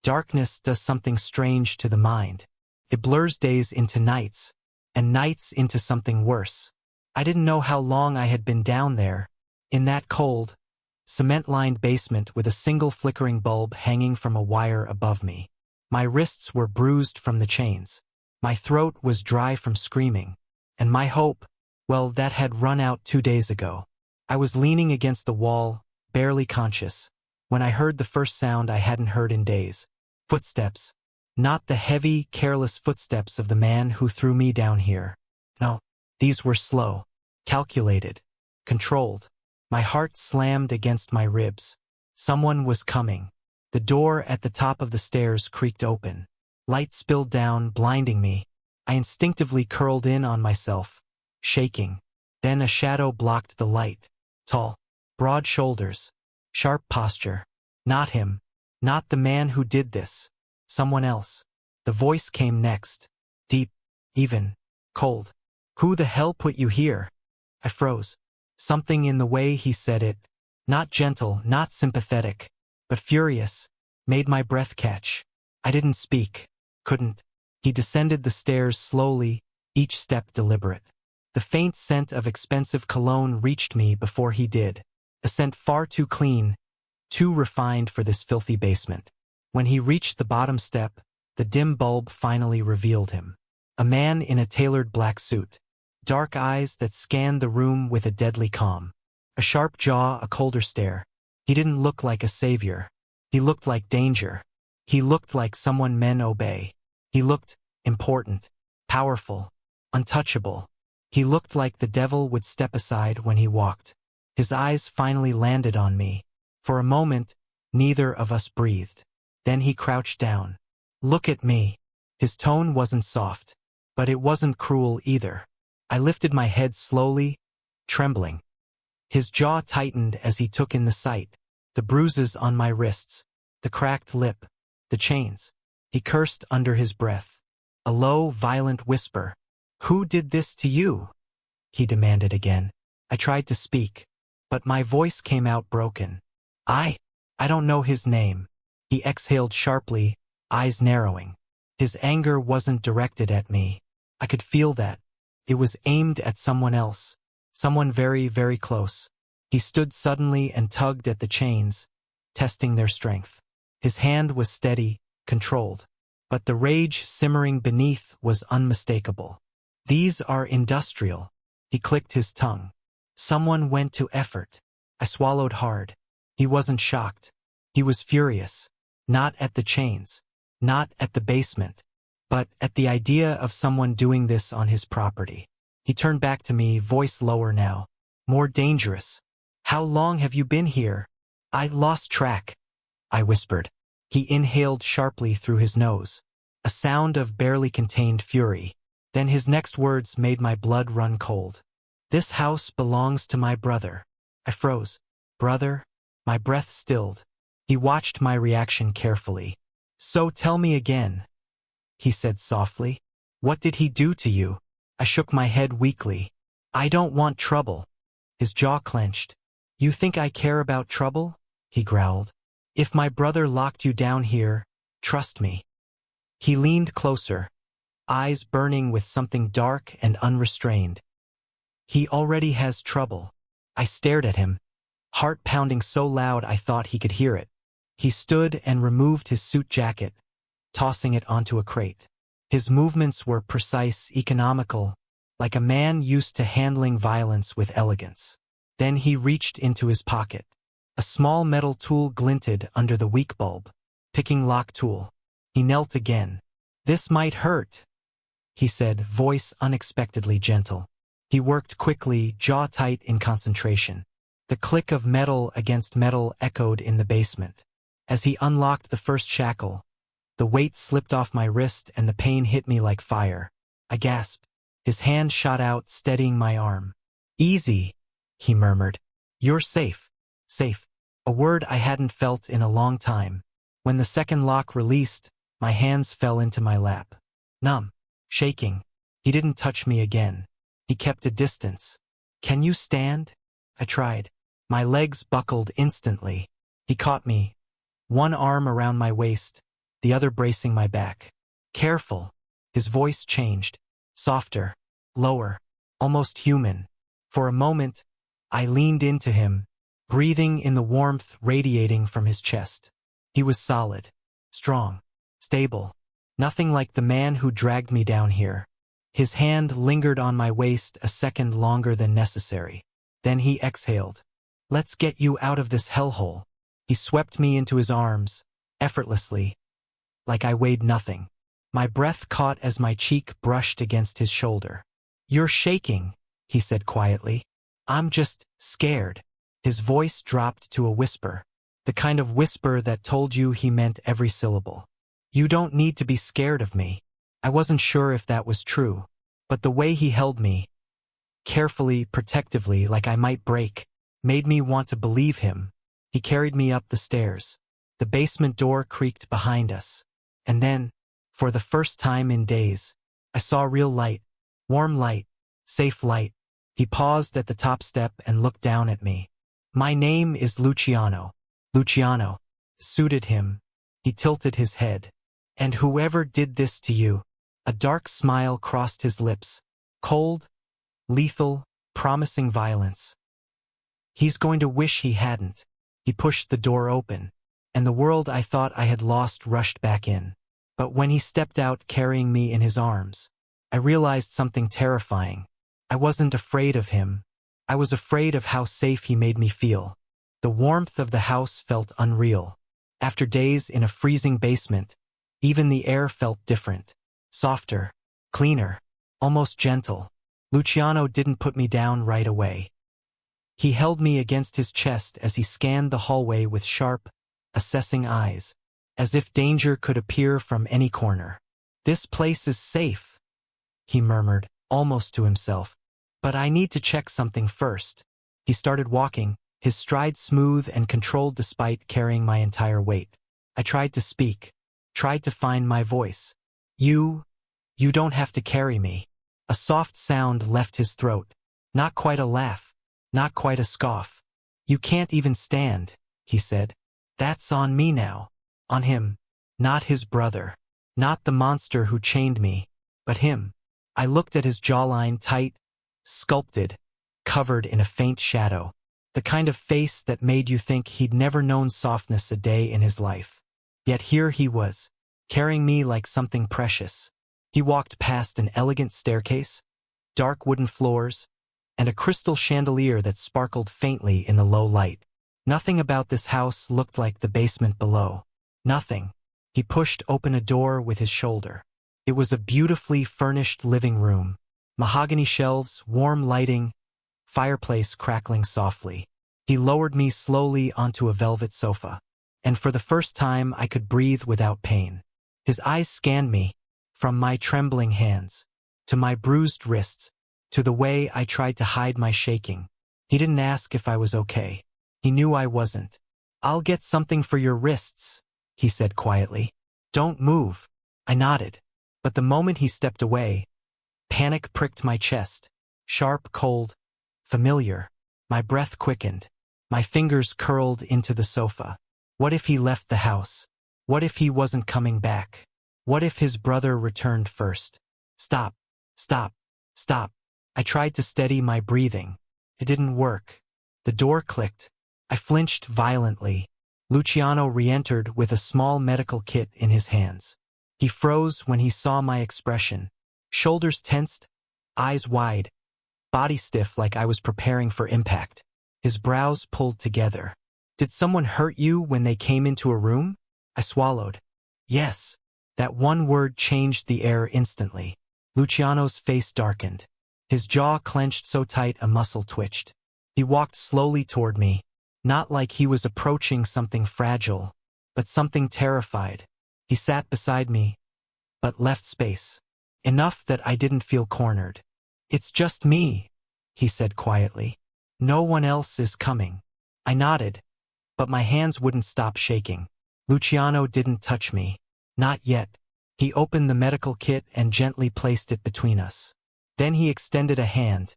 Darkness does something strange to the mind. It blurs days into nights, and nights into something worse. I didn't know how long I had been down there, in that cold, cement-lined basement with a single flickering bulb hanging from a wire above me. My wrists were bruised from the chains. My throat was dry from screaming. And my hope, well, that had run out 2 days ago. I was leaning against the wall, barely conscious, when I heard the first sound I hadn't heard in days. Footsteps. Not the heavy, careless footsteps of the man who threw me down here. No, these were slow, calculated, controlled. My heart slammed against my ribs. Someone was coming. The door at the top of the stairs creaked open. Light spilled down, blinding me. I instinctively curled in on myself, shaking. Then a shadow blocked the light. Tall, broad shoulders, sharp posture. Not him. Not the man who did this. Someone else. The voice came next. Deep, even, cold. Who the hell put you here? I froze. Something in the way he said it, not gentle, not sympathetic, but furious, made my breath catch. I didn't speak. Couldn't. He descended the stairs slowly, each step deliberate. The faint scent of expensive cologne reached me before he did. A scent far too clean, too refined for this filthy basement. When he reached the bottom step, the dim bulb finally revealed him. A man in a tailored black suit. Dark eyes that scanned the room with a deadly calm. A sharp jaw, a colder stare. He didn't look like a savior. He looked like danger. He looked like someone men obey. He looked important, powerful, untouchable. He looked like the devil would step aside when he walked. His eyes finally landed on me. For a moment, neither of us breathed. Then he crouched down. Look at me. His tone wasn't soft, but it wasn't cruel either. I lifted my head slowly, trembling. His jaw tightened as he took in the sight. The bruises on my wrists, the cracked lip, the chains. He cursed under his breath. A low, violent whisper. Who did this to you? He demanded again. I tried to speak, but my voice came out broken. I don't know his name. He exhaled sharply, eyes narrowing. His anger wasn't directed at me. I could feel that. It was aimed at someone else. Someone very, very close. He stood suddenly and tugged at the chains, testing their strength. His hand was steady, controlled. But the rage simmering beneath was unmistakable. These are industrial. He clicked his tongue. Someone went to effort. I swallowed hard. He wasn't shocked. He was furious. Not at the chains. Not at the basement. But at the idea of someone doing this on his property. He turned back to me, voice lower now. More dangerous. How long have you been here? I lost track, I whispered. He inhaled sharply through his nose. A sound of barely contained fury. Then his next words made my blood run cold. This house belongs to my brother. I froze. Brother? My breath stilled. He watched my reaction carefully. So tell me again, he said softly. What did he do to you? I shook my head weakly. I don't want trouble. His jaw clenched. You think I care about trouble? He growled. If my brother locked you down here, trust me. He leaned closer, eyes burning with something dark and unrestrained. He already has trouble. I stared at him, heart pounding so loud I thought he could hear it. He stood and removed his suit jacket, tossing it onto a crate. His movements were precise, economical, like a man used to handling violence with elegance. Then he reached into his pocket. A small metal tool glinted under the weak bulb. Picking lock tool. He knelt again. This might hurt, he said, voice unexpectedly gentle. He worked quickly, jaw tight in concentration. The click of metal against metal echoed in the basement. As he unlocked the first shackle, the weight slipped off my wrist and the pain hit me like fire. I gasped. His hand shot out, steadying my arm. Easy, he murmured. You're safe. Safe. A word I hadn't felt in a long time. When the second lock released, my hands fell into my lap. Numb. Shaking. He didn't touch me again. He kept a distance. Can you stand? I tried. My legs buckled instantly. He caught me, one arm around my waist, the other bracing my back. Careful. His voice changed. Softer. Lower. Almost human. For a moment, I leaned into him, breathing in the warmth radiating from his chest. He was solid. Strong. Stable. Nothing like the man who dragged me down here. His hand lingered on my waist a second longer than necessary. Then he exhaled. Let's get you out of this hellhole. He swept me into his arms, effortlessly, like I weighed nothing. My breath caught as my cheek brushed against his shoulder. You're shaking, he said quietly. I'm just scared. His voice dropped to a whisper, the kind of whisper that told you he meant every syllable. You don't need to be scared of me. I wasn't sure if that was true, but the way he held me, carefully, protectively, like I might break, made me want to believe him. He carried me up the stairs. The basement door creaked behind us. And then, for the first time in days, I saw real light, warm light, safe light. He paused at the top step and looked down at me. My name is Luciano. Luciano. Suited him. He tilted his head. And whoever did this to you. A dark smile crossed his lips. Cold, lethal, promising violence. He's going to wish he hadn't. He pushed the door open, and the world I thought I had lost rushed back in. But when he stepped out carrying me in his arms, I realized something terrifying. I wasn't afraid of him. I was afraid of how safe he made me feel. The warmth of the house felt unreal. After days in a freezing basement, even the air felt different. Softer, cleaner, almost gentle. Luciano didn't put me down right away. He held me against his chest as he scanned the hallway with sharp, assessing eyes, as if danger could appear from any corner. This place is safe, he murmured, almost to himself. But I need to check something first. He started walking, his stride smooth and controlled despite carrying my entire weight. I tried to speak, tried to find my voice. You don't have to carry me. A soft sound left his throat. Not quite a laugh. Not quite a scoff. You can't even stand, he said. That's on me now. On him. Not his brother. Not the monster who chained me. But him. I looked at his jawline, tight, sculpted, covered in a faint shadow. The kind of face that made you think he'd never known softness a day in his life. Yet here he was, carrying me like something precious. He walked past an elegant staircase, dark wooden floors, and a crystal chandelier that sparkled faintly in the low light. Nothing about this house looked like the basement below. Nothing. He pushed open a door with his shoulder. It was a beautifully furnished living room. Mahogany shelves, warm lighting, fireplace crackling softly. He lowered me slowly onto a velvet sofa. And for the first time I could breathe without pain. His eyes scanned me, from my trembling hands, to my bruised wrists, to the way I tried to hide my shaking. He didn't ask if I was okay. He knew I wasn't. I'll get something for your wrists, he said quietly. Don't move. I nodded. But the moment he stepped away, panic pricked my chest. Sharp, cold, familiar. My breath quickened. My fingers curled into the sofa. What if he left the house? What if he wasn't coming back? What if his brother returned first? Stop. Stop. Stop. I tried to steady my breathing. It didn't work. The door clicked. I flinched violently. Luciano re-entered with a small medical kit in his hands. He froze when he saw my expression. Shoulders tensed, eyes wide, body stiff like I was preparing for impact. His brows pulled together. Did someone hurt you when they came into a room? I swallowed. Yes. That one word changed the air instantly. Luciano's face darkened. His jaw clenched so tight a muscle twitched. He walked slowly toward me, not like he was approaching something fragile, but something terrified. He sat beside me, but left space. Enough that I didn't feel cornered. It's just me, he said quietly. No one else is coming. I nodded, but my hands wouldn't stop shaking. Luciano didn't touch me. Not yet. He opened the medical kit and gently placed it between us. Then he extended a hand.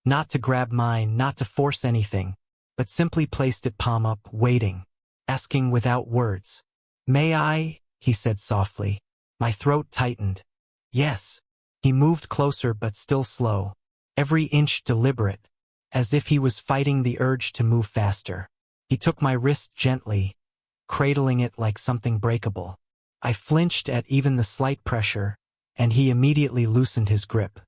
Not to grab mine, not to force anything, but simply placed it palm up, waiting, asking without words. May I? he said softly. My throat tightened. Yes. He moved closer but still slow, every inch deliberate, as if he was fighting the urge to move faster. He took my wrist gently, cradling it like something breakable. I flinched at even the slight pressure, and he immediately loosened his grip.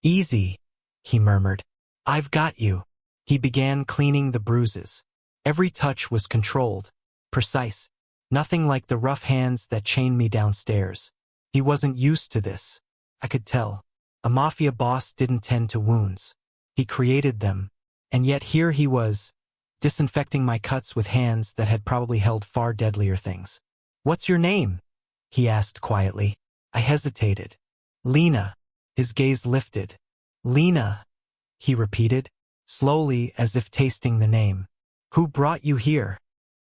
Easy, he murmured. I've got you. He began cleaning the bruises. Every touch was controlled, precise, nothing like the rough hands that chained me downstairs. He wasn't used to this. I could tell. A mafia boss didn't tend to wounds. He created them, and yet here he was, disinfecting my cuts with hands that had probably held far deadlier things. What's your name? He asked quietly. I hesitated. Lena. His gaze lifted. Lena, he repeated, slowly as if tasting the name. Who brought you here?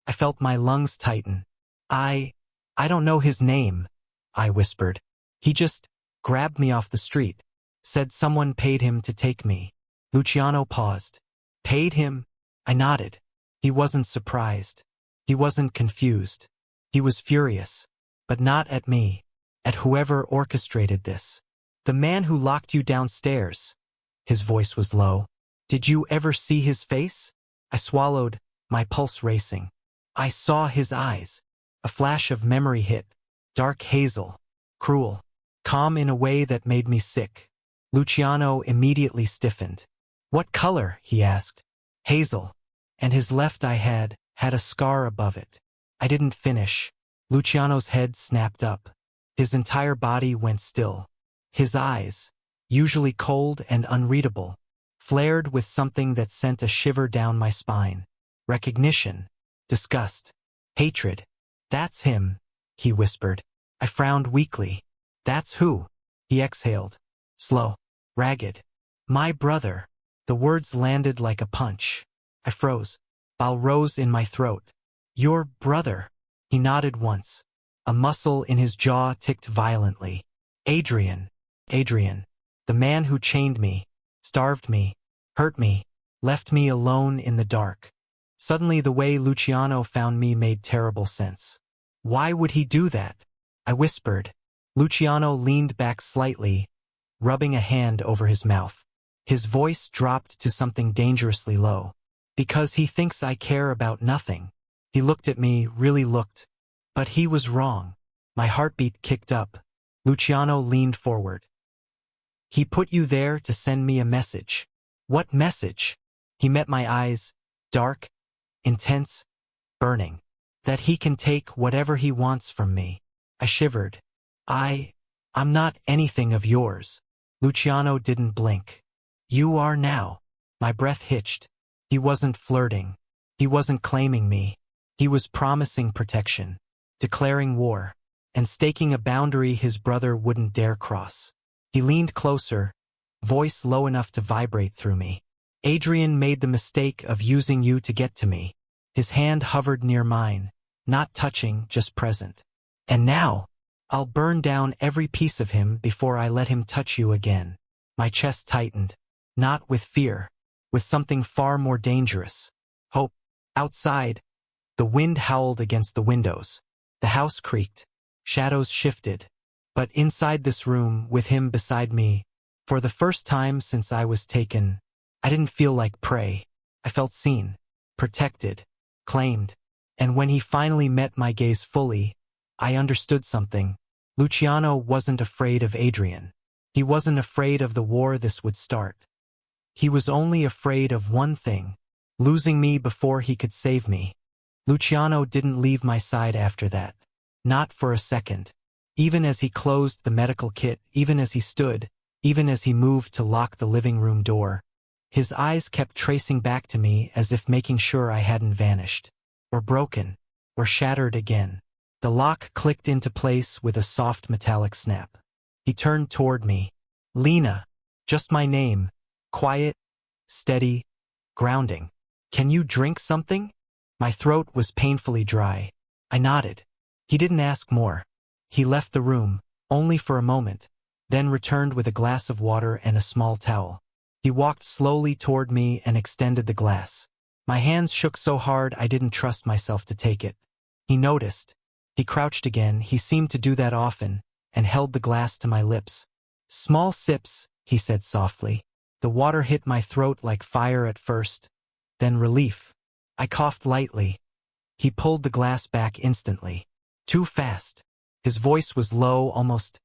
I felt my lungs tighten. I don't know his name, I whispered. He just grabbed me off the street. Said someone paid him to take me. Luciano paused. Paid him? I nodded. He wasn't surprised. He wasn't confused. He was furious. But not at me. At whoever orchestrated this. The man who locked you downstairs. His voice was low. Did you ever see his face? I swallowed, my pulse racing. I saw his eyes. A flash of memory hit. Dark hazel. Cruel. Calm in a way that made me sick. Luciano immediately stiffened. What color? He asked. Hazel. And his left eye had a scar above it. I didn't finish. Luciano's head snapped up. His entire body went still. His eyes, usually cold and unreadable, flared with something that sent a shiver down my spine. Recognition. Disgust. Hatred. That's him, he whispered. I frowned weakly. That's who? He exhaled. Slow. Ragged. My brother. The words landed like a punch. I froze. Bile rose in my throat. Your brother. He nodded once. A muscle in his jaw ticked violently. Adrian. Adrian. The man who chained me, starved me, hurt me, left me alone in the dark. Suddenly the way Luciano found me made terrible sense. Why would he do that? I whispered. Luciano leaned back slightly, rubbing a hand over his mouth. His voice dropped to something dangerously low. Because he thinks I care about nothing. He looked at me, really looked. But he was wrong. My heartbeat kicked up. Luciano leaned forward. He put you there to send me a message. What message? He met my eyes, dark, intense, burning. That he can take whatever he wants from me. I shivered. I'm not anything of yours. Luciano didn't blink. You are now. My breath hitched. He wasn't flirting. He wasn't claiming me. He was promising protection, declaring war, and staking a boundary his brother wouldn't dare cross. He leaned closer, voice low enough to vibrate through me. Adrian made the mistake of using you to get to me. His hand hovered near mine, not touching, just present. And now, I'll burn down every piece of him before I let him touch you again. My chest tightened, not with fear, with something far more dangerous. Hope. Outside, the wind howled against the windows. The house creaked. Shadows shifted. But inside this room, with him beside me, for the first time since I was taken, I didn't feel like prey. I felt seen, protected, claimed. And when he finally met my gaze fully, I understood something. Luciano wasn't afraid of Adrian. He wasn't afraid of the war this would start. He was only afraid of one thing, losing me before he could save me. Luciano didn't leave my side after that. Not for a second. Even as he closed the medical kit, even as he stood, even as he moved to lock the living room door, his eyes kept tracing back to me as if making sure I hadn't vanished, or broken, or shattered again. The lock clicked into place with a soft metallic snap. He turned toward me. Lena. Just my name. Quiet, steady, grounding. Can you drink something? My throat was painfully dry. I nodded. He didn't ask more. He left the room, only for a moment, then returned with a glass of water and a small towel. He walked slowly toward me and extended the glass. My hands shook so hard I didn't trust myself to take it. He noticed. He crouched again, he seemed to do that often, and held the glass to my lips. "Small sips," he said softly. The water hit my throat like fire at first, then relief. I coughed lightly. He pulled the glass back instantly. Too fast. His voice was low, almost,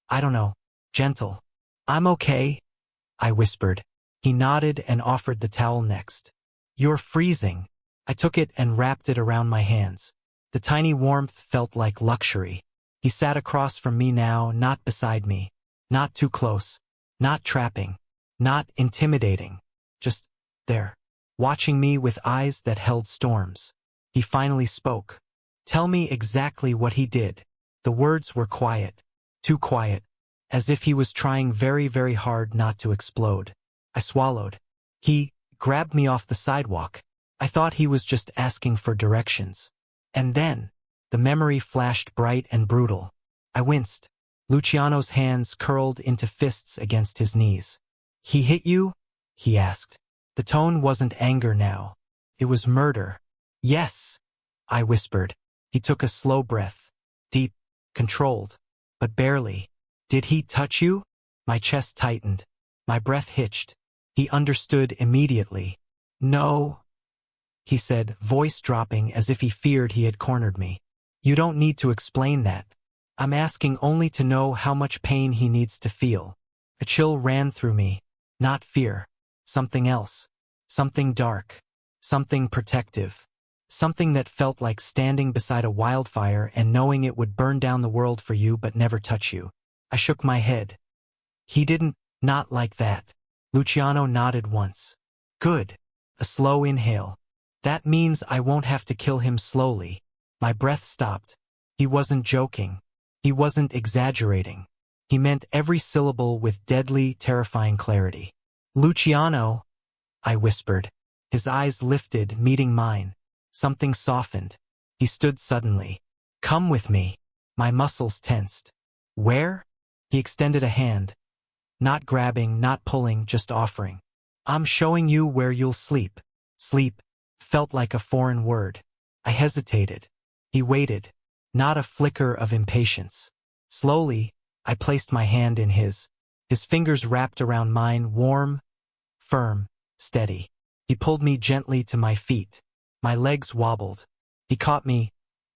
I don't know, gentle. "I'm okay," I whispered. He nodded and offered the towel next. "You're freezing." I took it and wrapped it around my hands. The tiny warmth felt like luxury. He sat across from me now, not beside me. Not too close. Not trapping. Not intimidating. Just there. Watching me with eyes that held storms. He finally spoke. "Tell me exactly what he did." The words were quiet. Too quiet. As if he was trying very, very hard not to explode. I swallowed. "He grabbed me off the sidewalk." I thought he was just asking for directions. And then, the memory flashed bright and brutal. I winced. Luciano's hands curled into fists against his knees. "He hit you?" he asked. The tone wasn't anger now. It was murder. "Yes," I whispered. He took a slow breath. Deep, controlled, but barely. "Did he touch you?" My chest tightened. My breath hitched. He understood immediately. "No," he said, voice dropping as if he feared he had cornered me. "You don't need to explain that. I'm asking only to know how much pain he needs to feel." A chill ran through me. Not fear. Something else. Something dark. Something protective. Something that felt like standing beside a wildfire and knowing it would burn down the world for you but never touch you. I shook my head. "He didn't, not like that." Luciano nodded once. "Good." A slow inhale. "That means I won't have to kill him slowly." My breath stopped. He wasn't joking. He wasn't exaggerating. He meant every syllable with deadly, terrifying clarity. "Luciano," I whispered. His eyes lifted, meeting mine. Something softened. He stood suddenly. "Come with me." My muscles tensed. "Where?" He extended a hand. Not grabbing, not pulling, just offering. "I'm showing you where you'll sleep." Sleep felt like a foreign word. I hesitated. He waited. Not a flicker of impatience. Slowly, I placed my hand in his. His fingers wrapped around mine, warm, firm, steady. He pulled me gently to my feet. My legs wobbled. He caught me,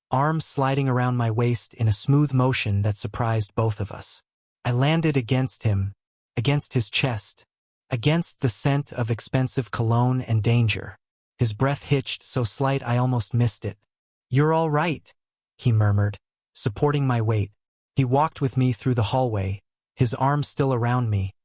arms sliding around my waist in a smooth motion that surprised both of us. I landed against him, against his chest, against the scent of expensive cologne and danger. His breath hitched so slight I almost missed it. "You're all right," he murmured, supporting my weight. He walked with me through the hallway, his arms still around me,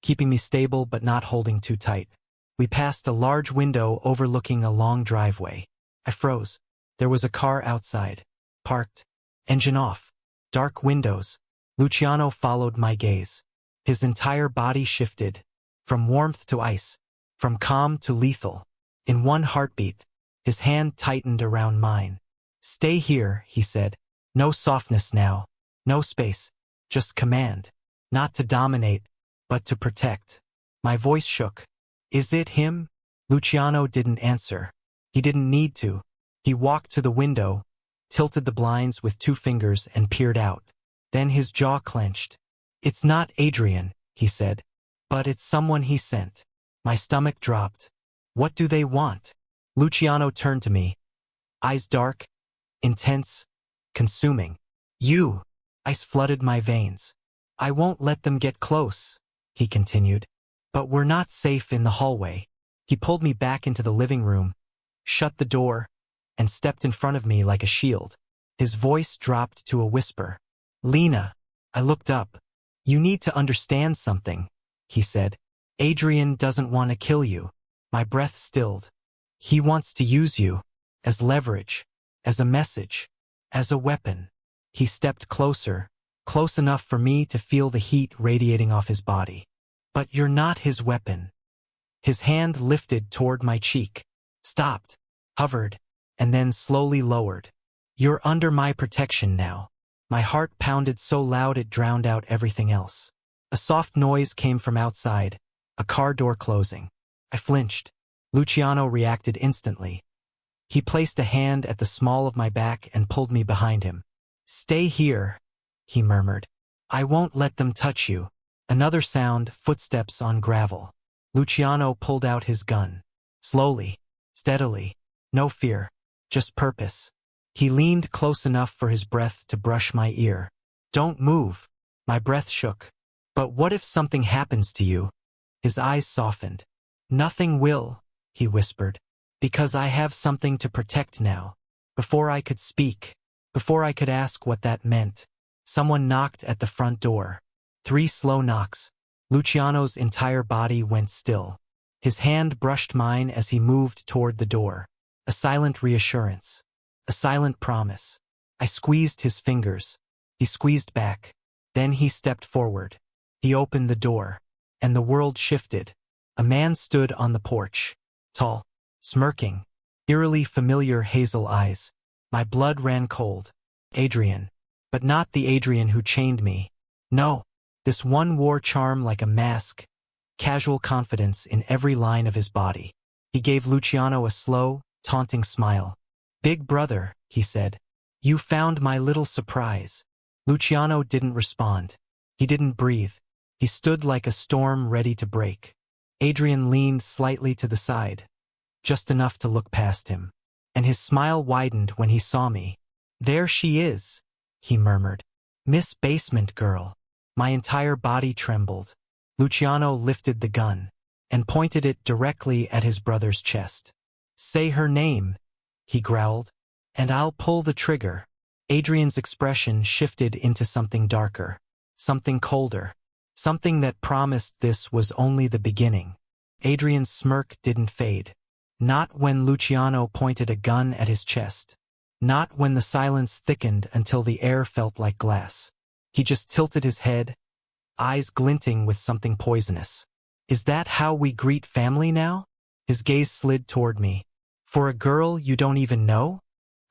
keeping me stable but not holding too tight. We passed a large window overlooking a long driveway. I froze. There was a car outside, parked, engine off, dark windows. Luciano followed my gaze. His entire body shifted, from warmth to ice, from calm to lethal. In one heartbeat, his hand tightened around mine. "Stay here," he said. "No softness now. No space. Just command. Not to dominate, but to protect." My voice shook. "Is it him?" Luciano didn't answer. He didn't need to. He walked to the window, tilted the blinds with 2 fingers and peered out. Then his jaw clenched. "It's not Adrian," he said. "But it's someone he sent." My stomach dropped. "What do they want?" Luciano turned to me. Eyes dark, intense, consuming. "You." Ice flooded my veins. "I won't let them get close," he continued. "But we're not safe in the hallway." He pulled me back into the living room, shut the door, and stepped in front of me like a shield. His voice dropped to a whisper. "Lena." I looked up. "You need to understand something," he said. "Adrian doesn't want to kill you." My breath stilled. "He wants to use you, as leverage, as a message, as a weapon." He stepped closer, close enough for me to feel the heat radiating off his body. "But you're not his weapon." His hand lifted toward my cheek, stopped, hovered, and then slowly lowered. "You're under my protection now." My heart pounded so loud it drowned out everything else. A soft noise came from outside, a car door closing. I flinched. Luciano reacted instantly. He placed a hand at the small of my back and pulled me behind him. "Stay here," he murmured. "I won't let them touch you." Another sound, footsteps on gravel. Luciano pulled out his gun. Slowly, steadily, no fear, just purpose. He leaned close enough for his breath to brush my ear. "Don't move." My breath shook. "But what if something happens to you?" His eyes softened. "Nothing will," he whispered, "because I have something to protect now." Before I could speak, before I could ask what that meant, someone knocked at the front door. 3 slow knocks. Luciano's entire body went still. His hand brushed mine as he moved toward the door. A silent reassurance. A silent promise. I squeezed his fingers. He squeezed back. Then he stepped forward. He opened the door. And the world shifted. A man stood on the porch. Tall. Smirking. Eerily familiar hazel eyes. My blood ran cold. Adrian. But not the Adrian who chained me. No. This one wore charm like a mask. Casual confidence in every line of his body. He gave Luciano a slow, taunting smile. "Big brother," he said. "You found my little surprise." Luciano didn't respond. He didn't breathe. He stood like a storm ready to break. Adrian leaned slightly to the side, just enough to look past him. And his smile widened when he saw me. "There she is," he murmured. "Miss Basement Girl." My entire body trembled. Luciano lifted the gun and pointed it directly at his brother's chest. "Say her name," he growled, "and I'll pull the trigger." Adrian's expression shifted into something darker, something colder, something that promised this was only the beginning. Adrian's smirk didn't fade. Not when Luciano pointed a gun at his chest. Not when the silence thickened until the air felt like glass. He just tilted his head, eyes glinting with something poisonous. "Is that how we greet family now?" His gaze slid toward me. "For a girl you don't even know?"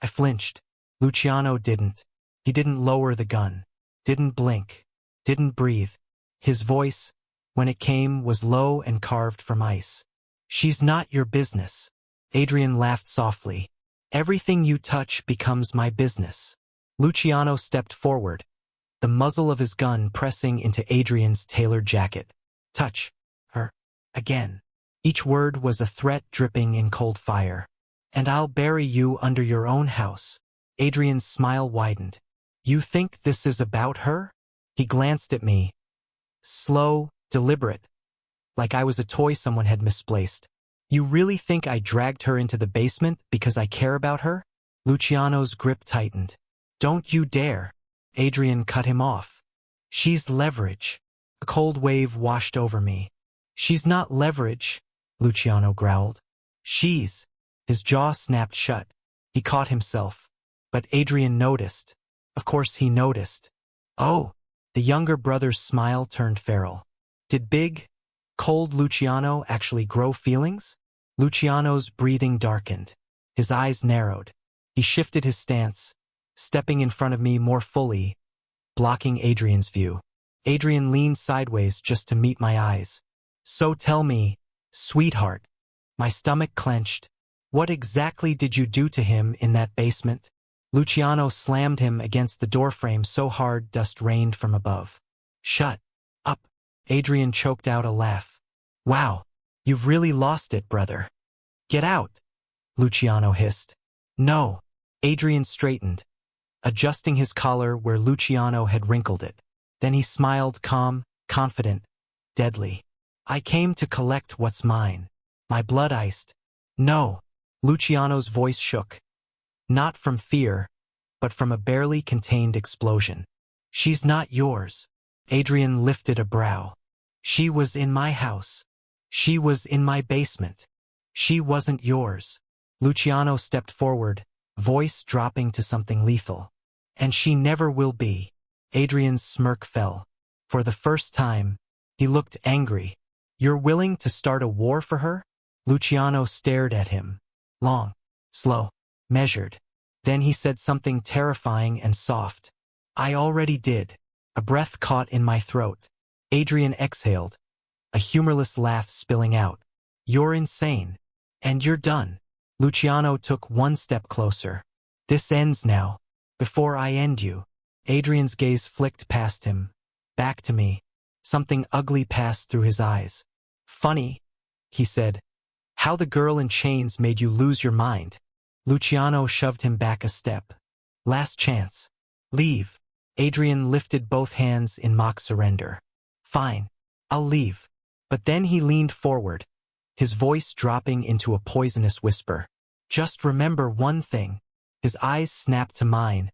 I flinched. Luciano didn't. He didn't lower the gun. Didn't blink. Didn't breathe. His voice, when it came, was low and carved from ice. "She's not your business." Adrian laughed softly. "Everything you touch becomes my business." Luciano stepped forward, the muzzle of his gun pressing into Adrian's tailored jacket. "Touch her again." Each word was a threat dripping in cold fire. "And I'll bury you under your own house." Adrian's smile widened. "You think this is about her?" He glanced at me. Slow, deliberate, like I was a toy someone had misplaced. "You really think I dragged her into the basement because I care about her?" Luciano's grip tightened. "Don't you dare." Adrian cut him off. "She's leverage." A cold wave washed over me. "She's not leverage," Luciano growled. "She's." His jaw snapped shut. He caught himself. But Adrian noticed. Of course he noticed. "Oh." The younger brother's smile turned feral. Did big, cold Luciano actually grow feelings? Luciano's breathing darkened. His eyes narrowed. He shifted his stance, stepping in front of me more fully, blocking Adrian's view. Adrian leaned sideways just to meet my eyes. "So tell me, sweetheart." My stomach clenched. "What exactly did you do to him in that basement?" Luciano slammed him against the doorframe so hard dust rained from above. "Shut up." Adrian choked out a laugh. "Wow, you've really lost it, brother." "Get out," Luciano hissed. "No." Adrian straightened, adjusting his collar where Luciano had wrinkled it. Then he smiled, calm, confident, deadly. "I came to collect what's mine." My blood iced. "No." Luciano's voice shook. Not from fear, but from a barely contained explosion. "She's not yours." Adrian lifted a brow. "She was in my house. She was in my basement. She wasn't yours." Luciano stepped forward, voice dropping to something lethal. "And she never will be." Adrian's smirk fell. For the first time, he looked angry. "You're willing to start a war for her?" Luciano stared at him. Long, slow, measured. Then he said something terrifying and soft. "I already did." A breath caught in my throat. Adrian exhaled, a humorless laugh spilling out. "You're insane. And you're done." Luciano took one step closer. This ends now. Before I end you. Adrian's gaze flicked past him. Back to me. Something ugly passed through his eyes. Funny, he said. How the girl in chains made you lose your mind. Luciano shoved him back a step. Last chance. Leave. Adrian lifted both hands in mock surrender. Fine. I'll leave. But then he leaned forward, his voice dropping into a poisonous whisper. Just remember one thing. His eyes snapped to mine,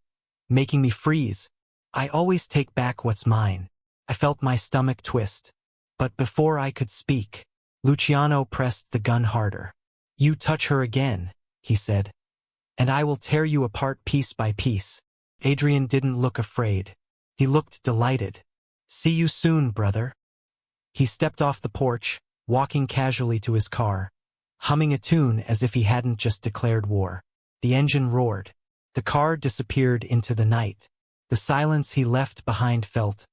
making me freeze. I always take back what's mine. I felt my stomach twist. But before I could speak, Luciano pressed the gun harder. You touch her again, he said, and I will tear you apart piece by piece. Adrian didn't look afraid. He looked delighted. See you soon, brother. He stepped off the porch, walking casually to his car, humming a tune as if he hadn't just declared war. The engine roared. The car disappeared into the night. The silence he left behind felt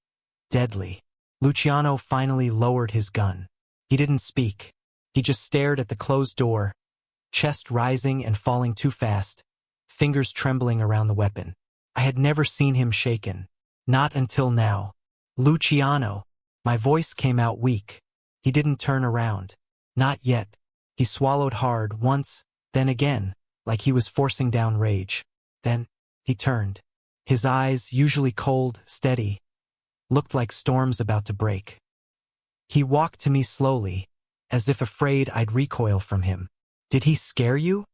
deadly. Luciano finally lowered his gun. He didn't speak. He just stared at the closed door, chest rising and falling too fast, fingers trembling around the weapon. I had never seen him shaken. Not until now. Luciano. My voice came out weak. He didn't turn around. Not yet. He swallowed hard once, then again, like he was forcing down rage. Then, he turned. His eyes, usually cold, steady, looked like storms about to break. He walked to me slowly, as if afraid I'd recoil from him. Did he scare you?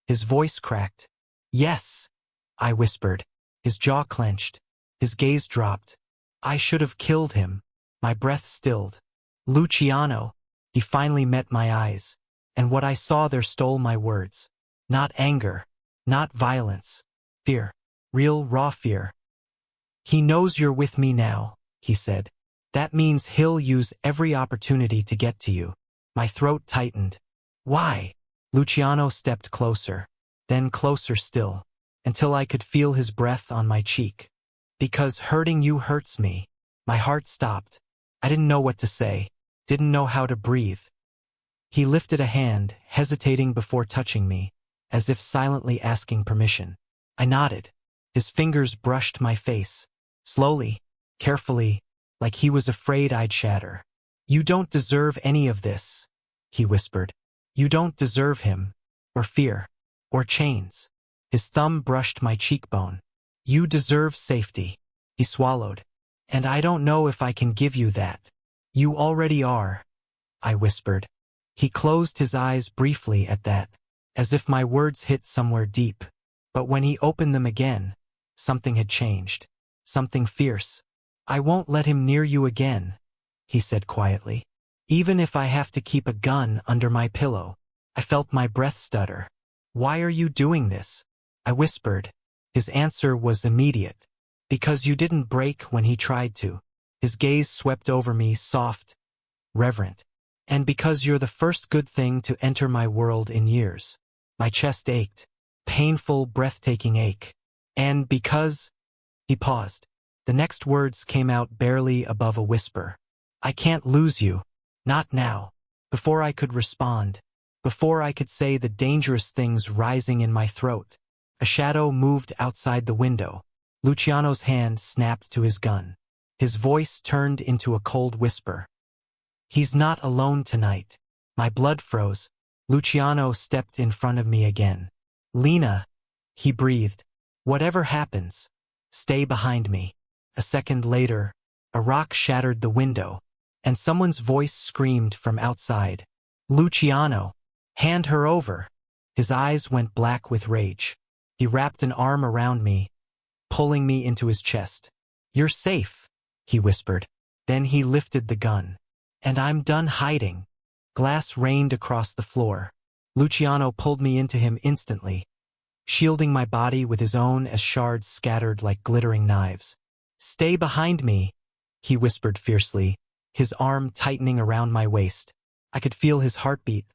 His voice cracked. Yes, I whispered. His jaw clenched. His gaze dropped. I should have killed him. My breath stilled. Luciano. He finally met my eyes, and what I saw there stole my words. Not anger, not violence. Fear. Real, raw fear. He knows you're with me now, he said. That means he'll use every opportunity to get to you. My throat tightened. Why? Luciano stepped closer, then closer still, until I could feel his breath on my cheek. Because hurting you hurts me. My heart stopped. I didn't know what to say, didn't know how to breathe. He lifted a hand, hesitating before touching me, as if silently asking permission. I nodded. His fingers brushed my face, slowly, carefully, like he was afraid I'd shatter. You don't deserve any of this, he whispered. You don't deserve him, or fear, or chains. His thumb brushed my cheekbone. You deserve safety. He swallowed. And I don't know if I can give you that. You already are, I whispered. He closed his eyes briefly at that, as if my words hit somewhere deep. But when he opened them again, something had changed. Something fierce. I won't let him near you again, he said quietly. Even if I have to keep a gun under my pillow. I felt my breath stutter. Why are you doing this? I whispered. His answer was immediate. Because you didn't break when he tried to. His gaze swept over me, soft, reverent. And because you're the first good thing to enter my world in years. My chest ached. Painful, breathtaking ache. And because... He paused. The next words came out barely above a whisper. I can't lose you. Not now. Before I could respond. Before I could say the dangerous things rising in my throat. A shadow moved outside the window. Luciano's hand snapped to his gun. His voice turned into a cold whisper. He's not alone tonight. My blood froze. Luciano stepped in front of me again. Lena, he breathed. Whatever happens, stay behind me. A second later, a rock shattered the window, and someone's voice screamed from outside. Luciano, hand her over. His eyes went black with rage. He wrapped an arm around me, pulling me into his chest. You're safe, he whispered. Then he lifted the gun. And I'm done hiding. Glass rained across the floor. Luciano pulled me into him instantly, shielding my body with his own as shards scattered like glittering knives. Stay behind me, he whispered fiercely, his arm tightening around my waist. I could feel his heartbeat.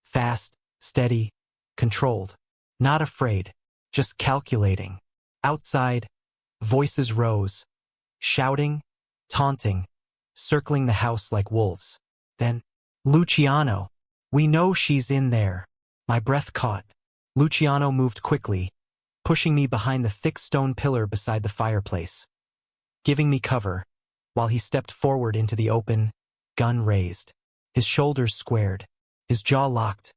Fast, steady, controlled. Not afraid, just calculating. Outside, voices rose, shouting, taunting, circling the house like wolves. Then, Luciano, we know she's in there. My breath caught. Luciano moved quickly, pushing me behind the thick stone pillar beside the fireplace, giving me cover, while he stepped forward into the open, gun raised, his shoulders squared, his jaw locked,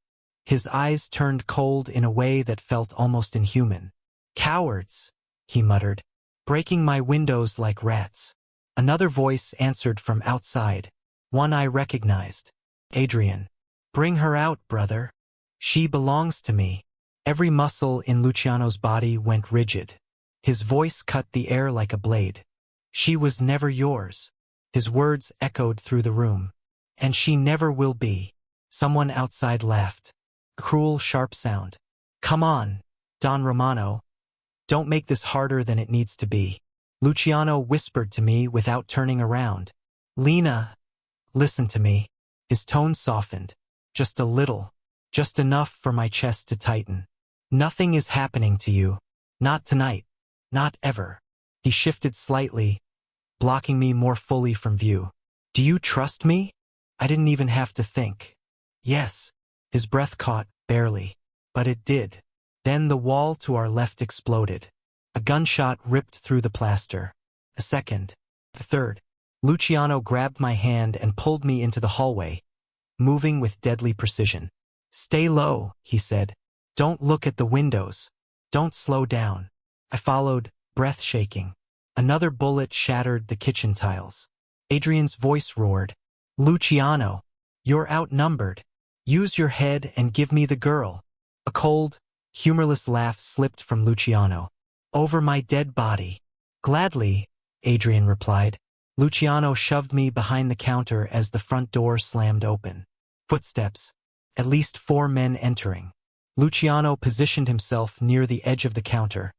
his eyes turned cold in a way that felt almost inhuman. "Cowards," he muttered, "breaking my windows like rats." Another voice answered from outside, one I recognized. "Adrian, bring her out, brother. She belongs to me." Every muscle in Luciano's body went rigid. His voice cut the air like a blade. "She was never yours." His words echoed through the room. "And she never will be." Someone outside laughed. A cruel, sharp sound. "Come on, Don Romano. Don't make this harder than it needs to be." Luciano whispered to me without turning around. "Lena, listen to me." His tone softened. "Just a little. Just enough for my chest to tighten. Nothing is happening to you. Not tonight. Not ever." He shifted slightly, blocking me more fully from view. "Do you trust me?" I didn't even have to think. "Yes." His breath caught, barely. But it did. Then the wall to our left exploded. A gunshot ripped through the plaster. A second. The third. Luciano grabbed my hand and pulled me into the hallway, moving with deadly precision. "Stay low," he said. "Don't look at the windows. Don't slow down." I followed, breath shaking. Another bullet shattered the kitchen tiles. Adrian's voice roared. "Luciano, you're outnumbered. Use your head and give me the girl." A cold, humorless laugh slipped from Luciano. "Over my dead body." "Gladly," Adrian replied. Luciano shoved me behind the counter as the front door slammed open. Footsteps. At least 4 men entering. Luciano positioned himself near the edge of the counter,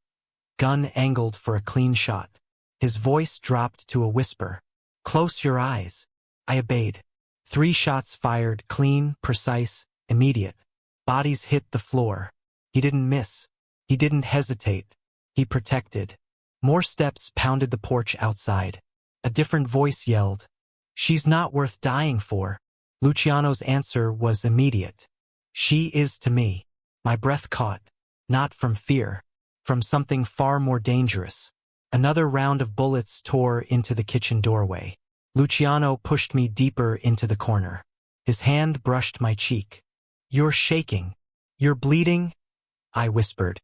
gun angled for a clean shot. His voice dropped to a whisper. "Close your eyes." I obeyed. 3 shots fired, clean, precise, immediate. Bodies hit the floor. He didn't miss. He didn't hesitate. He protected. More steps pounded the porch outside. A different voice yelled, "She's not worth dying for." Luciano's answer was immediate. "She is to me." My breath caught, not from fear, from something far more dangerous. Another round of bullets tore into the kitchen doorway. Luciano pushed me deeper into the corner. His hand brushed my cheek. "You're shaking. You're bleeding?" I whispered.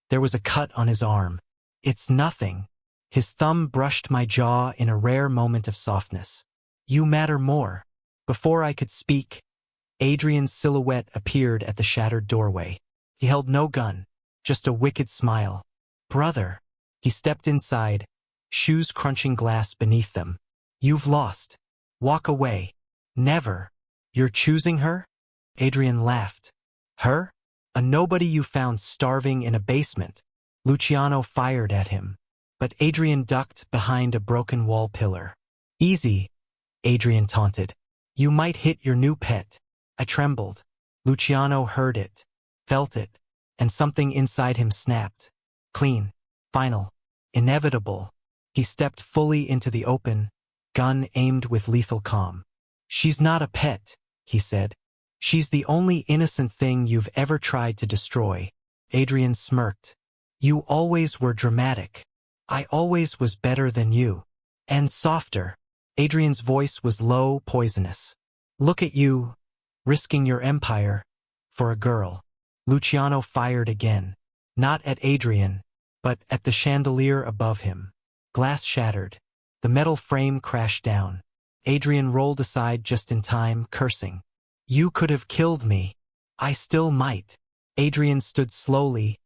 There was a cut on his arm. "It's nothing." His thumb brushed my jaw in a rare moment of softness. "You matter more." Before I could speak, Adrian's silhouette appeared at the shattered doorway. He held no gun, just a wicked smile. "Brother." He stepped inside, shoes crunching glass beneath them. "You've lost. Walk away." "Never." "You're choosing her?" Adrian laughed. "Her? A nobody you found starving in a basement." Luciano fired at him, but Adrian ducked behind a broken wall pillar. "Easy," Adrian taunted. "You might hit your new pet." I trembled. Luciano heard it, felt it, and something inside him snapped. Clean, final, inevitable. He stepped fully into the open, gun aimed with lethal calm. "She's not a pet," he said. "She's the only innocent thing you've ever tried to destroy." Adrian smirked. "You always were dramatic. I always was better than you. And softer." Adrian's voice was low, poisonous. "Look at you, risking your empire for a girl." Luciano fired again, not at Adrian, but at the chandelier above him. Glass shattered. The metal frame crashed down. Adrian rolled aside just in time, cursing. "You could have killed me. I still might." Adrian stood slowly,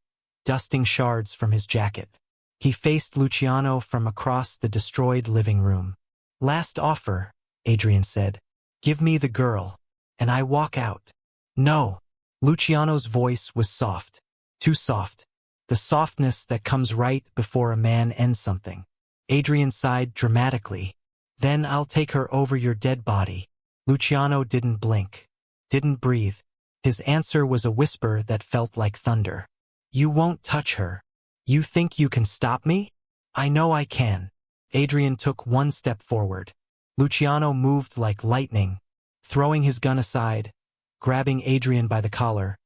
dusting shards from his jacket. He faced Luciano from across the destroyed living room. "Last offer," Adrian said. "Give me the girl, and I walk out." "No." Luciano's voice was soft. Too soft. The softness that comes right before a man ends something. Adrian sighed dramatically. "Then I'll take her over your dead body." Luciano didn't blink, didn't breathe. His answer was a whisper that felt like thunder. "You won't touch her. You think you can stop me? I know I can." Adrian took 1 step forward. Luciano moved like lightning, throwing his gun aside, grabbing Adrian by the collar.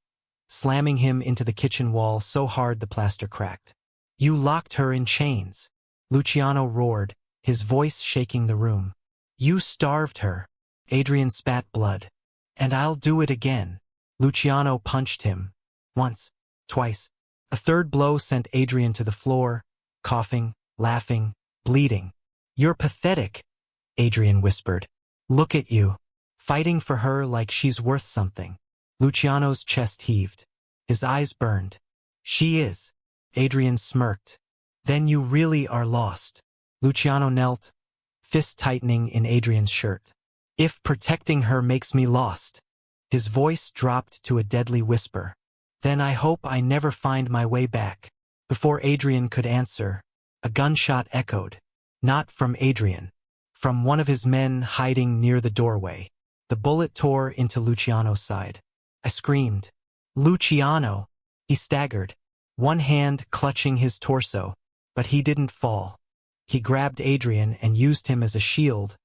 slamming him into the kitchen wall so hard the plaster cracked. "You locked her in chains," Luciano roared, his voice shaking the room. "You starved her." Adrian spat blood. "And I'll do it again." Luciano punched him. Once, twice. A third blow sent Adrian to the floor, coughing, laughing, bleeding. "You're pathetic," Adrian whispered. "Look at you, fighting for her like she's worth something." Luciano's chest heaved. His eyes burned. "She is." Adrian smirked. "Then you really are lost." Luciano knelt, fist tightening in Adrian's shirt. "If protecting her makes me lost." His voice dropped to a deadly whisper. "Then I hope I never find my way back." Before Adrian could answer, a gunshot echoed. Not from Adrian. From one of his men hiding near the doorway. The bullet tore into Luciano's side. I screamed. "Luciano!" He staggered, one hand clutching his torso, but he didn't fall. He grabbed Adrian and used him as a shield,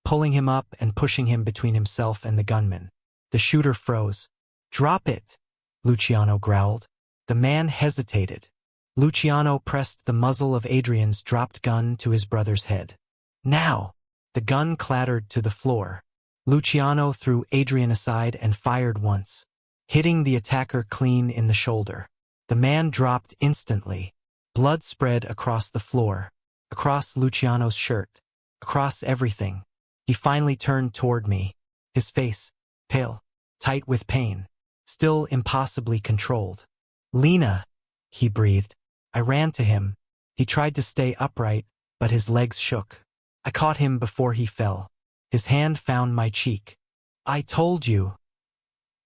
pulling him up and pushing him between himself and the gunman. The shooter froze. "Drop it," Luciano growled. The man hesitated. Luciano pressed the muzzle of Adrian's dropped gun to his brother's head. "Now!" The gun clattered to the floor. Luciano threw Adrian aside and fired once, hitting the attacker clean in the shoulder. The man dropped instantly. Blood spread across the floor, across Luciano's shirt, across everything. He finally turned toward me, his face pale, tight with pain, still impossibly controlled. "Lena," he breathed. I ran to him. He tried to stay upright, but his legs shook. I caught him before he fell. His hand found my cheek. "I told you,"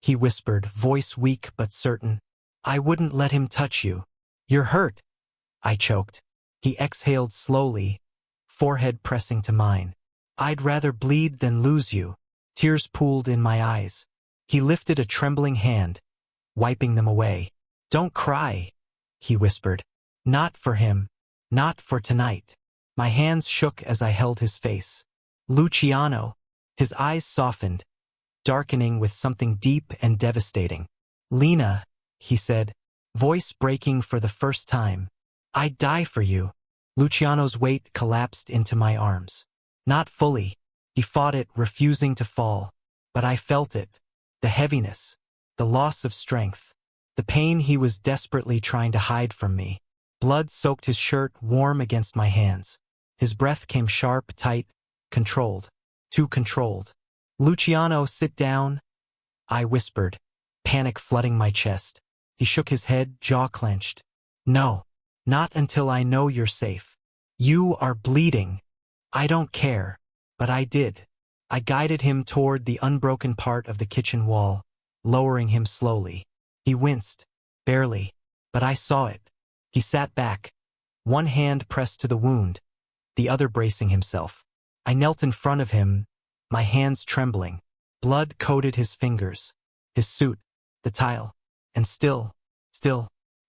he whispered, voice weak but certain. "I wouldn't let him touch you." "You're hurt," I choked. He exhaled slowly, forehead pressing to mine. "I'd rather bleed than lose you." Tears pooled in my eyes. He lifted a trembling hand, wiping them away. "Don't cry," he whispered. "Not for him. Not for tonight." My hands shook as I held his face. "Luciano." His eyes softened, darkening with something deep and devastating. "Lena," he said, voice breaking for the first time. "I'd die for you." Luciano's weight collapsed into my arms. Not fully. He fought it, refusing to fall. But I felt it. The heaviness. The loss of strength. The pain he was desperately trying to hide from me. Blood soaked his shirt, warm against my hands. His breath came sharp, tight, controlled. Too controlled. "Luciano, sit down," I whispered, panic flooding my chest. He shook his head, jaw clenched. "No. Not until I know you're safe." "You are bleeding." "I don't care." But I did. I guided him toward the unbroken part of the kitchen wall, lowering him slowly. He winced, barely, but I saw it. He sat back, one hand pressed to the wound, the other bracing himself. I knelt in front of him, my hands trembling. Blood coated his fingers, his suit, the tile, and still,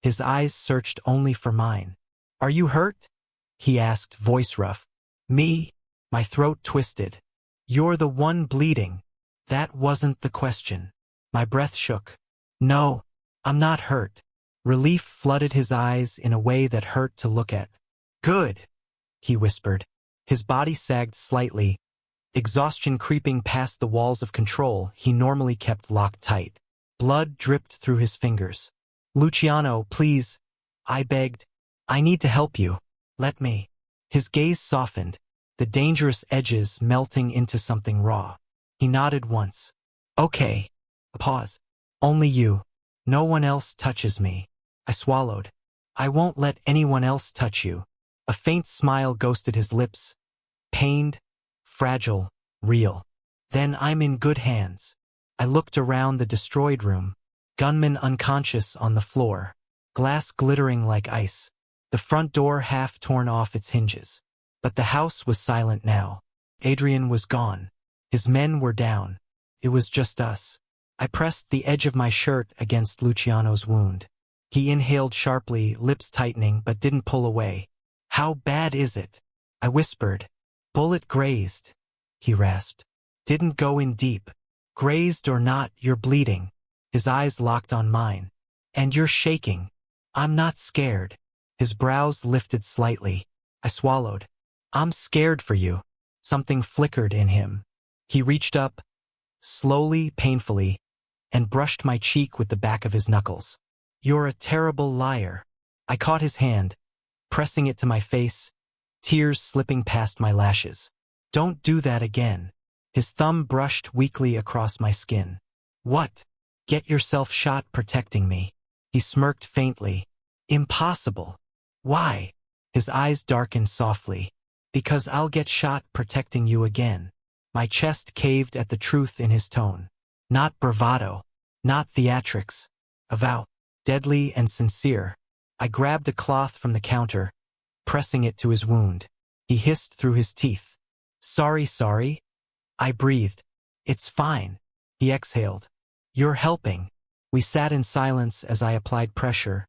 his eyes searched only for mine. "Are you hurt?" he asked, voice rough. "Me?" My throat twisted. "You're the one bleeding." That wasn't the question. My breath shook. "No, I'm not hurt." Relief flooded his eyes in a way that hurt to look at. "Good," he whispered. His body sagged slightly, exhaustion creeping past the walls of control he normally kept locked tight. Blood dripped through his fingers. "Luciano, please," I begged. "I need to help you. Let me." His gaze softened, the dangerous edges melting into something raw. He nodded once. "Okay." A pause. "Only you. No one else touches me." I swallowed. "I won't let anyone else touch you." A faint smile ghosted his lips. Pained, fragile, real. "Then I'm in good hands." I looked around the destroyed room. Gunman unconscious on the floor. Glass glittering like ice. The front door half torn off its hinges. But the house was silent now. Adrian was gone. His men were down. It was just us. I pressed the edge of my shirt against Luciano's wound. He inhaled sharply, lips tightening, but didn't pull away. "How bad is it?" I whispered. "Bullet grazed," he rasped. "Didn't go in deep. Grazed or not, you're bleeding." His eyes locked on mine. And you're shaking. I'm not scared. His brows lifted slightly. I swallowed. I'm scared for you. Something flickered in him. He reached up, slowly, painfully, and brushed my cheek with the back of his knuckles. You're a terrible liar. I caught his hand, pressing it to my face, tears slipping past my lashes. Don't do that again. His thumb brushed weakly across my skin. What? Get yourself shot protecting me. He smirked faintly. Impossible. Why? His eyes darkened softly. Because I'll get shot protecting you again. My chest caved at the truth in his tone. Not bravado. Not theatrics. A vow. Deadly and sincere. I grabbed a cloth from the counter, pressing it to his wound. He hissed through his teeth. Sorry. I breathed. It's fine. He exhaled. You're helping. We sat in silence as I applied pressure,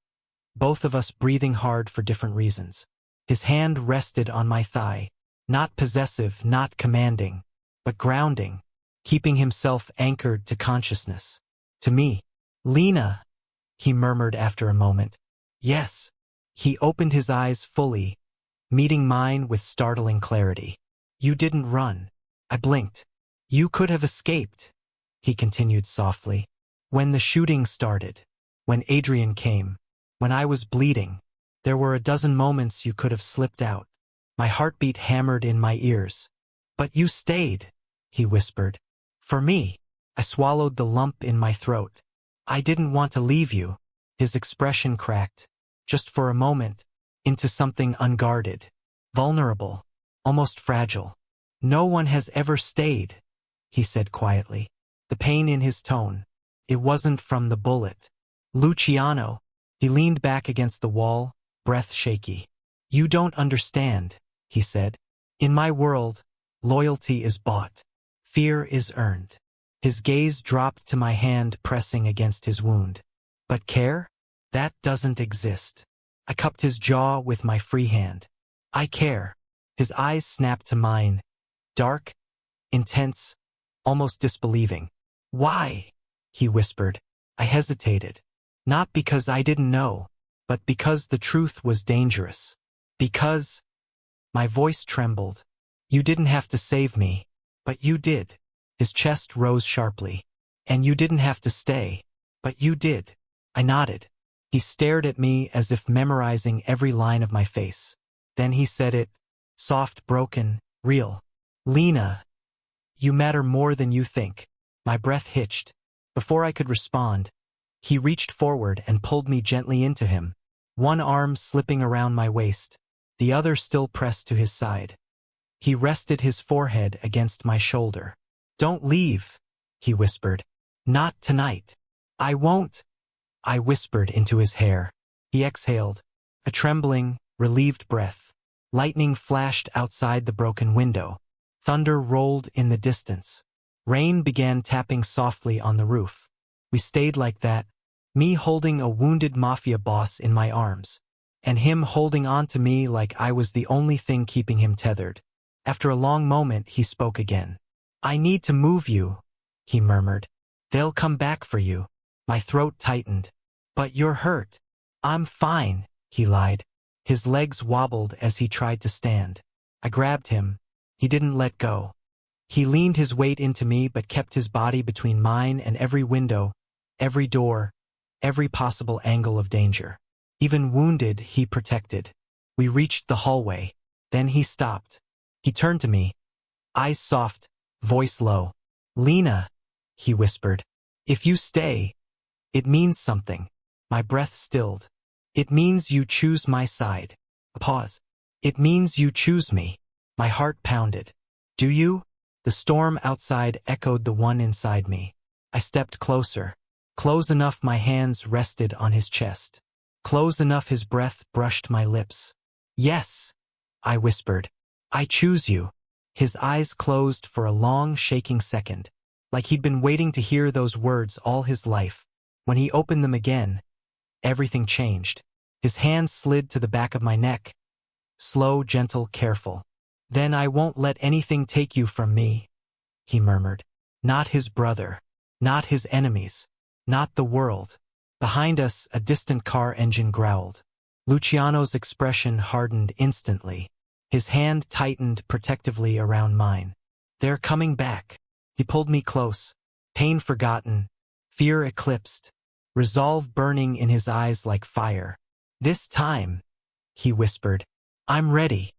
both of us breathing hard for different reasons. His hand rested on my thigh, not possessive, not commanding, but grounding, keeping himself anchored to consciousness. To me. Lena, he murmured after a moment. Yes. He opened his eyes fully, meeting mine with startling clarity. You didn't run. I blinked. You could have escaped, he continued softly. When the shooting started, when Adrian came, when I was bleeding, there were a dozen moments you could have slipped out. My heartbeat hammered in my ears. But you stayed, he whispered. For me. I swallowed the lump in my throat. I didn't want to leave you. His expression cracked, just for a moment, into something unguarded, vulnerable, almost fragile. No one has ever stayed, he said quietly. The pain in his tone. It wasn't from the bullet. Luciano. He leaned back against the wall, breath shaky. You don't understand, he said. In my world, loyalty is bought. Fear is earned. His gaze dropped to my hand pressing against his wound. But care? That doesn't exist. I cupped his jaw with my free hand. I care. His eyes snapped to mine. Dark, intense, almost disbelieving. Why? He whispered. I hesitated. Not because I didn't know, but because the truth was dangerous. Because... My voice trembled. You didn't have to save me, but you did. His chest rose sharply. And you didn't have to stay, but you did. I nodded. He stared at me as if memorizing every line of my face. Then he said it, soft, broken, real. Lena, you matter more than you think. My breath hitched. Before I could respond, he reached forward and pulled me gently into him, one arm slipping around my waist, the other still pressed to his side. He rested his forehead against my shoulder. Don't leave, he whispered. Not tonight. I won't. I whispered into his hair. He exhaled, a trembling, relieved breath. Lightning flashed outside the broken window. Thunder rolled in the distance. Rain began tapping softly on the roof. We stayed like that, me holding a wounded mafia boss in my arms, and him holding on to me like I was the only thing keeping him tethered. After a long moment, he spoke again. I need to move you, he murmured. They'll come back for you. My throat tightened. But you're hurt. I'm fine, he lied. His legs wobbled as he tried to stand. I grabbed him. He didn't let go. He leaned his weight into me but kept his body between mine and every window, every door, every possible angle of danger. Even wounded, he protected. We reached the hallway. Then he stopped. He turned to me, eyes soft, voice low. Lena, he whispered. If you stay, it means something. My breath stilled. It means you choose my side. A pause. It means you choose me. My heart pounded. Do you? The storm outside echoed the one inside me. I stepped closer. Close enough my hands rested on his chest. Close enough his breath brushed my lips. Yes, I whispered. I choose you. His eyes closed for a long, shaking second, like he'd been waiting to hear those words all his life. When he opened them again, everything changed. His hand slid to the back of my neck. Slow, gentle, careful. Then I won't let anything take you from me, he murmured. Not his brother. Not his enemies. not the world. Behind us, a distant car engine growled. Luciano's expression hardened instantly. His hand tightened protectively around mine. They're coming back. He pulled me close. Pain forgotten, fear eclipsed, resolve burning in his eyes like fire. This time, he whispered, I'm ready.